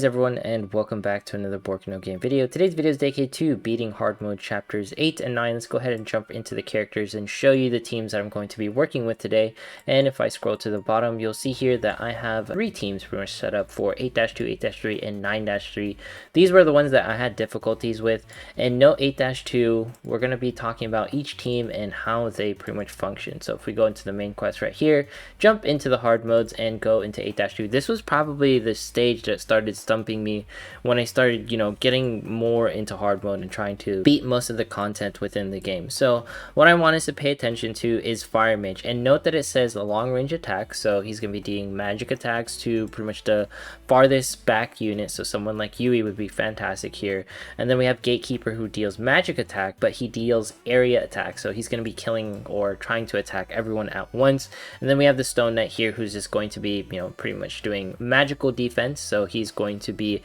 Hey everyone, and welcome back to another Borkino game video. Today's video is dedicated to beating hard mode chapters 8 and 9. Let's go ahead and jump into the characters and show you the teams that I'm going to be working with today. And if I scroll to the bottom, you'll see here that I have 3 teams pretty much set up for 8-2, 8-3, and 9-3. These were the ones that I had difficulties with. And note 8-2, we're going to be talking about each team and how they pretty much function. So if we go into the main quest right here, jump into the hard modes and go into 8-2. This was probably the stage that started stumping me when I started, getting more into hard mode and trying to beat most of the content within the game. So what I want us to pay attention to is Fire Mage, and note that it says a long range attack, so he's going to be doing magic attacks to pretty much the farthest back unit, so someone like Yui would be fantastic here. And then we have Gatekeeper, who deals magic attack, but he deals area attack, so he's going to be killing or trying to attack everyone at once. And then we have the Stone Knight here, who's just going to be, pretty much doing magical defense, so he's going to be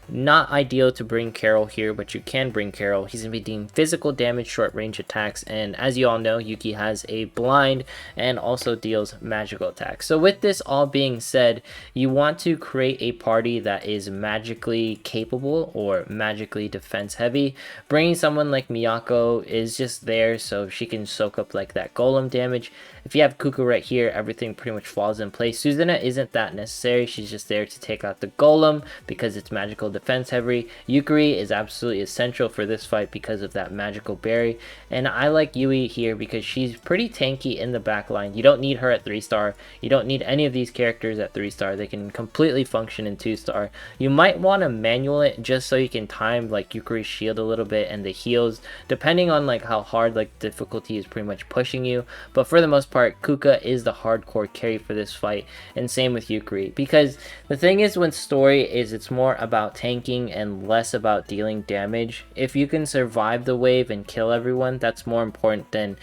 not ideal to bring Carol here, but you can bring Carol. He's going to be doing physical damage, short range attacks, and as you all know, Yuki has a blind and also deals magical attacks. So with this all being said, you want to create a party that is magically capable or magically defense heavy. Bringing someone like Miyako is just there so she can soak up like that golem damage. If you have Kuku right here, everything pretty much falls in place. Suzuna isn't that necessary. She's just there to take out the golem because it's magical defense heavy. Yukari is absolutely essential for this fight because of that magical berry. And I like Yui here because she's pretty tanky in the back line. You don't need her at 3-star. You don't need any of these characters at 3-star. They can completely function in 2-star. You might want to manual it just so you can time like Yukari's shield a little bit and the heals, depending on like how hard like difficulty is pretty much pushing you. But for the most part, Kuka is the hardcore carry for this fight, and same with Yukari, because the thing is, when story is, it's more about tanking and less about dealing damage. If you can survive the wave and kill everyone, that's more important than,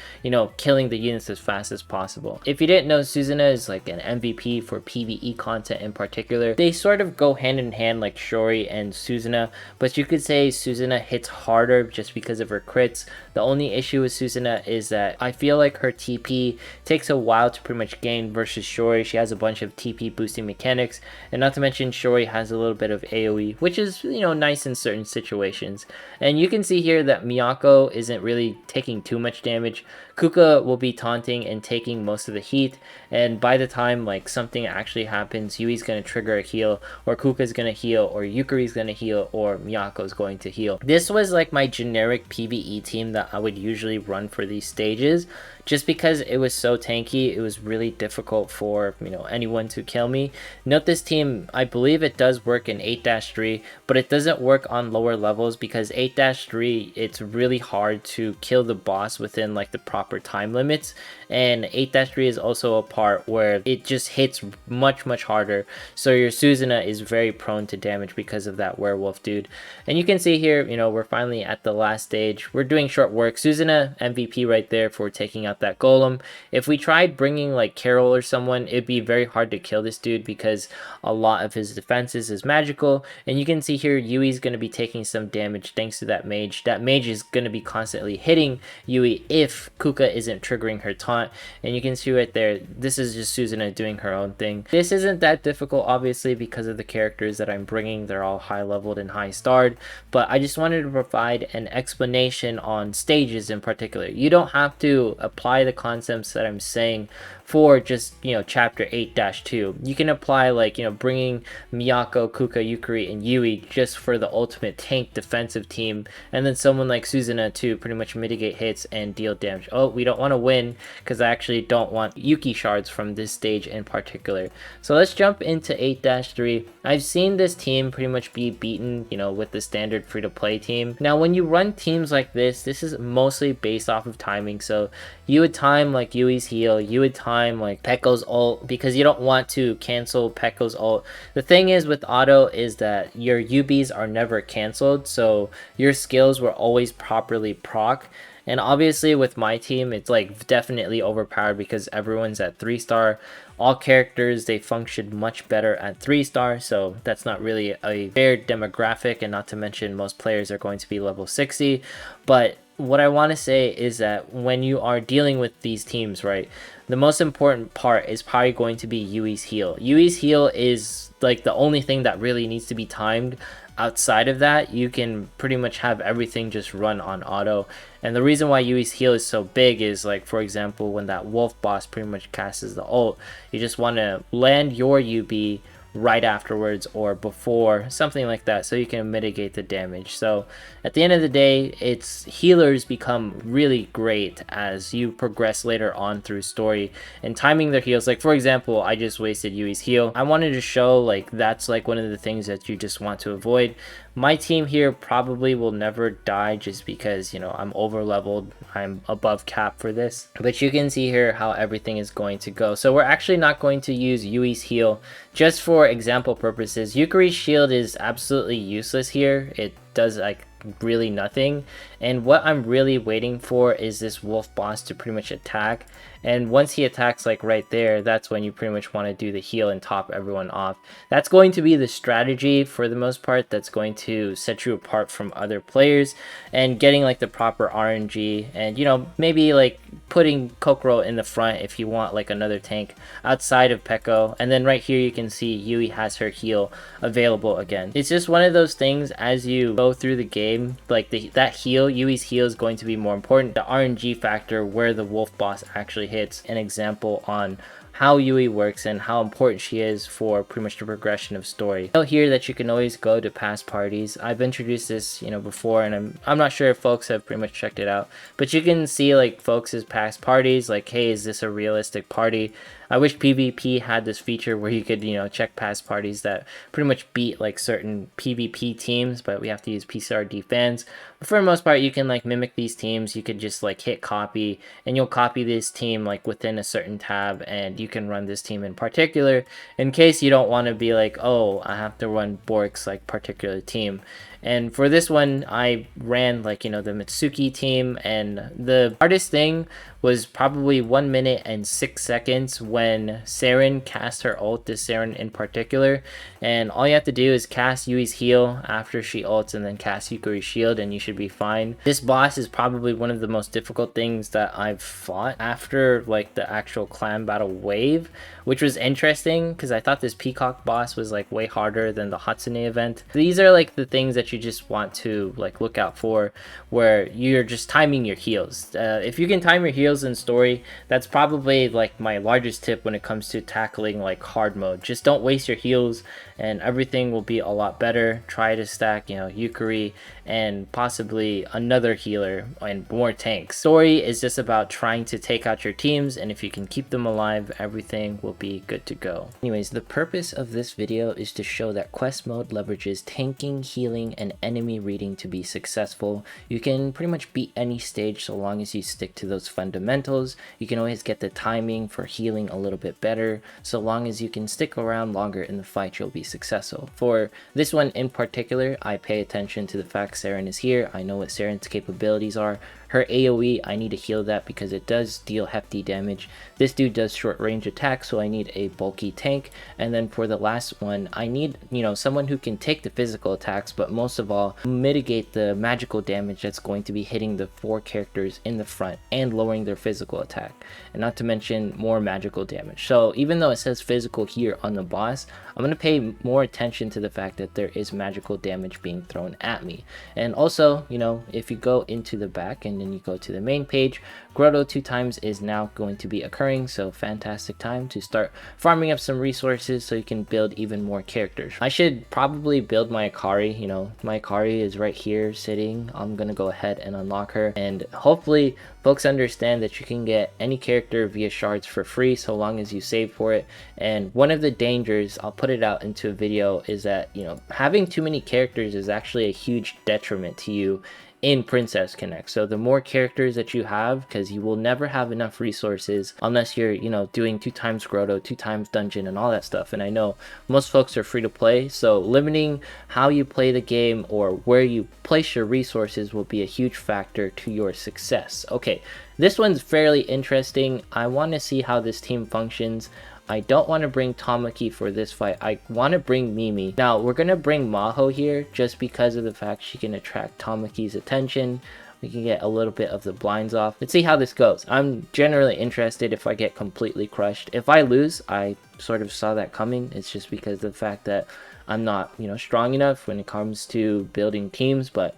killing the units as fast as possible. If you didn't know, Suzuna is like an MVP for PvE content in particular. They sort of go hand in hand like Shori and Suzuna, but you could say Suzuna hits harder just because of her crits. The only issue with Suzuna is that I feel like her TP takes a while to pretty much gain versus Shori. She has a bunch of TP boosting mechanics, and not to mention Shori has a little bit of AoE, which is, nice in certain situations. And you can see here that Miyako isn't really taking too much damage. Kuka will be taunting and taking most of the heat, and by the time like something actually happens, Yui's going to trigger a heal, or Kuka's going to heal, or Yukari's going to heal, or Miyako's going to heal. This was like my generic PvE team that I would usually run for these stages, just because it was so tanky. It was really difficult for anyone to kill me. Note this team, I believe it does work in 8-3, but it doesn't work on lower levels because 8-3, it's really hard to kill the boss within like the proper time limits, and 8-3 is also a part where it just hits much harder, so your Suzuna is very prone to damage because of that werewolf dude. And you can see here, we're finally at the last stage. We're doing short work. Suzuna MVP right there for taking out that golem. If we tried bringing like Carol or someone, it'd be very hard to kill this dude because a lot of his defenses is magical. And you can see here Yui's going to be taking some damage thanks to that mage. That mage is going to be constantly hitting Yui if Kuka isn't triggering her taunt. And you can see right there, this is just Suzuna doing her own thing. This isn't that difficult obviously because of the characters that I'm bringing. They're all high leveled and high starred, but I just wanted to provide an explanation on stages in particular. You don't have to apply the concepts that I'm saying for just chapter 8-2. You can apply like bringing Miyako, Kuka, Yukari, and Yui just for the ultimate tank defensive team, and then someone like Suzuna to pretty much mitigate hits and deal damage. Oh, we don't want to win because I actually don't want Yuki shards from this stage in particular. So let's jump into 8-3. I've seen this team pretty much be beaten with the standard free-to-play team. Now when you run teams like this is mostly based off of timing, so you would time like Yui's heal, you would time like Pekko's ult, because you don't want to cancel Pekko's ult. The thing is with auto is that your UBs are never canceled, so your skills were always properly proc. And obviously with my team, it's like definitely overpowered because everyone's at 3-star. All characters, they function much better at 3-star, so that's not really a fair demographic, and not to mention most players are going to be level 60. But what I want to say is that when you are dealing with these teams, right, the most important part is probably going to be Yui's heal. Yui's heal is like the only thing that really needs to be timed. Outside of that, you can pretty much have everything just run on auto. And the reason why Yui's heal is so big is, like, for example, when that wolf boss pretty much casts the ult, you just want to land your UB right afterwards or before, something like that, so you can mitigate the damage. So at the end of the day, it's healers become really great as you progress later on through story and timing their heals. Like, for example, I just wasted Yui's heal. I wanted to show like that's like one of the things that you just want to avoid. My team here probably will never die just because, you know, I'm over leveled, I'm above cap for this. But you can see here how everything is going to go. So we're actually not going to use Yui's heal just for example purposes. Yukari's shield is absolutely useless here. It does like really nothing, and what I'm really waiting for is this wolf boss to pretty much attack, and once he attacks like right there, that's when you pretty much want to do the heal and top everyone off. That's going to be the strategy for the most part that's going to set you apart from other players, and getting like the proper RNG, and you know, maybe like putting Kokoro in the front if you want like another tank outside of Pekko. And then right here you can see Yui has her heal available again. It's just one of those things as you go through the game, like that heal, Yui's heal is going to be more important. The RNG factor where the wolf boss actually hits, an example on how Yui works and how important she is for pretty much the progression of story. Note here that you can always go to past parties. I've introduced this, you know, before, and I'm not sure if folks have pretty much checked it out, but you can see like folks' past parties, like, hey, is this a realistic party? I wish PvP had this feature where you could, you know, check past parties that pretty much beat like certain PvP teams, but we have to use PCRD fans. But for the most part, you can like mimic these teams. You could just like hit copy, and you'll copy this team like within a certain tab, and you can run this team in particular in case you don't want to be like, oh, I have to run Bork's like particular team. And for this one, I ran like, you know, the Mitsuki team, and the hardest thing was probably 1 minute and 6 seconds when Saren cast her ult, this Saren in particular. And all you have to do is cast Yui's heal after she ults, and then cast Yukari's shield, and you should be fine. This boss is probably one of the most difficult things that I've fought after like the actual clan battle wave, which was interesting because I thought this Peacock boss was like way harder than the Hatsune event. These are like the things that you just want to like look out for, where you're just timing your heals. If you can time your heals in story, that's probably like my largest tip when it comes to tackling like hard mode. Just don't waste your heals and everything will be a lot better. Try to stack, you know, Yukari and possibly another healer and more tanks. Story is just about trying to take out your teams, and if you can keep them alive, everything will be good to go. Anyways, the purpose of this video is to show that quest mode leverages tanking, healing, and enemy reading to be successful. You can pretty much beat any stage so long as you stick to those fundamentals. You can always get the timing for healing a little bit better. So long as you can stick around longer in the fight, you'll be successful. For this one in particular, I pay attention to the fact Saren is here. I know what Saren's capabilities are. Her AoE, I need to heal that because it does deal hefty damage. This dude does short range attacks, so I need a bulky tank. And then for the last one, I need, you know, someone who can take the physical attacks, but most of all, mitigate the magical damage that's going to be hitting the 4 characters in the front and lowering their physical attack. And not to mention more magical damage. So even though it says physical here on the boss, I'm going to pay more attention to the fact that there is magical damage being thrown at me. And also, you know, if you go into the back and then you go to the main page, Grotto 2 times is now going to be occurring, so fantastic time to start farming up some resources so you can build even more characters. I should probably build my Akari. You know, my Akari is right here sitting. I'm gonna go ahead and unlock her, and hopefully folks understand that you can get any character via shards for free so long as you save for it. And one of the dangers, I'll put it out into a video, is that, you know, having too many characters is actually a huge detriment to you in Princess Connect. So the more characters that you have, because you will never have enough resources unless you're, you know, doing 2 times Grotto, 2 times dungeon, and all that stuff. And I know most folks are free to play, so limiting how you play the game or where you place your resources will be a huge factor to your success. Okay, this one's fairly interesting. I want to see how this team functions. I don't want to bring Tamaki for this fight. I want to bring Mimi. Now, we're going to bring Maho here just because of the fact she can attract Tamaki's attention. We can get a little bit of the blinds off. Let's see how this goes. I'm generally interested if I get completely crushed. If I lose, I sort of saw that coming. It's just because of the fact that I'm not, you know, strong enough when it comes to building teams, but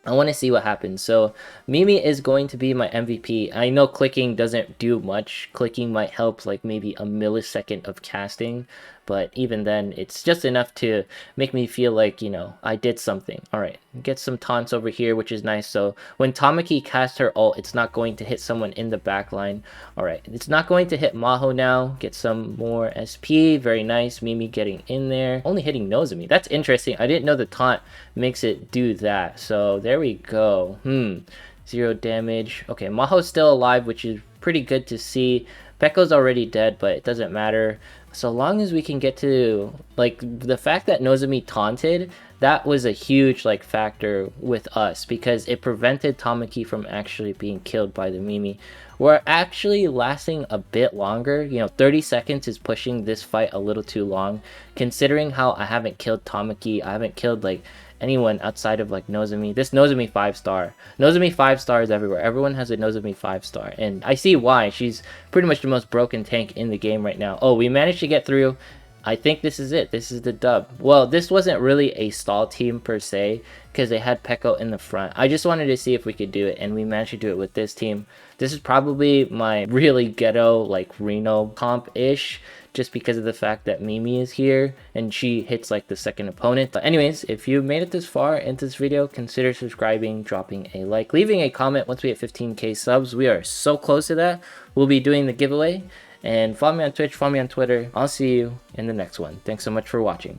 I want to see what happens. So Mimi is going to be my MVP. I know clicking doesn't do much. Clicking might help like maybe a millisecond of casting, but even then it's just enough to make me feel like, you know, I did something. All right, get some taunts over here, which is nice. So when Tamaki casts her ult, it's not going to hit someone in the back line. All right, it's not going to hit Maho now. Get some more SP. Very nice. Mimi getting in there. Only hitting Nozomi. That's interesting. I didn't know the taunt makes it do that. So there we go. 0 damage. Okay, Maho's still alive, which is pretty good to see. Pekko's already dead, but it doesn't matter. So long as we can get to, like, the fact that Nozomi taunted, that was a huge, like, factor with us because it prevented Tamaki from actually being killed by the Mimi. We're actually lasting a bit longer. You know, 30 seconds is pushing this fight a little too long, considering how I haven't killed Tamaki. I haven't killed, like, anyone outside of like Nozomi. This Nozomi 5-star. Nozomi 5-stars everywhere. Everyone has a Nozomi 5-star. And I see why. She's pretty much the most broken tank in the game right now. Oh, we managed to get through. I think this is it. This is the dub. Well, this wasn't really a stall team per se because they had Pekko in the front. I just wanted to see if we could do it, and we managed to do it with this team. This is probably my really ghetto, like, Reno comp-ish, just because of the fact that Mimi is here and she hits like the second opponent. But anyways, if you made it this far into this video, consider subscribing, dropping a like, leaving a comment once we hit 15k subs. We are so close to that. We'll be doing the giveaway, and follow me on Twitch, follow me on Twitter. I'll see you in the next one. Thanks so much for watching.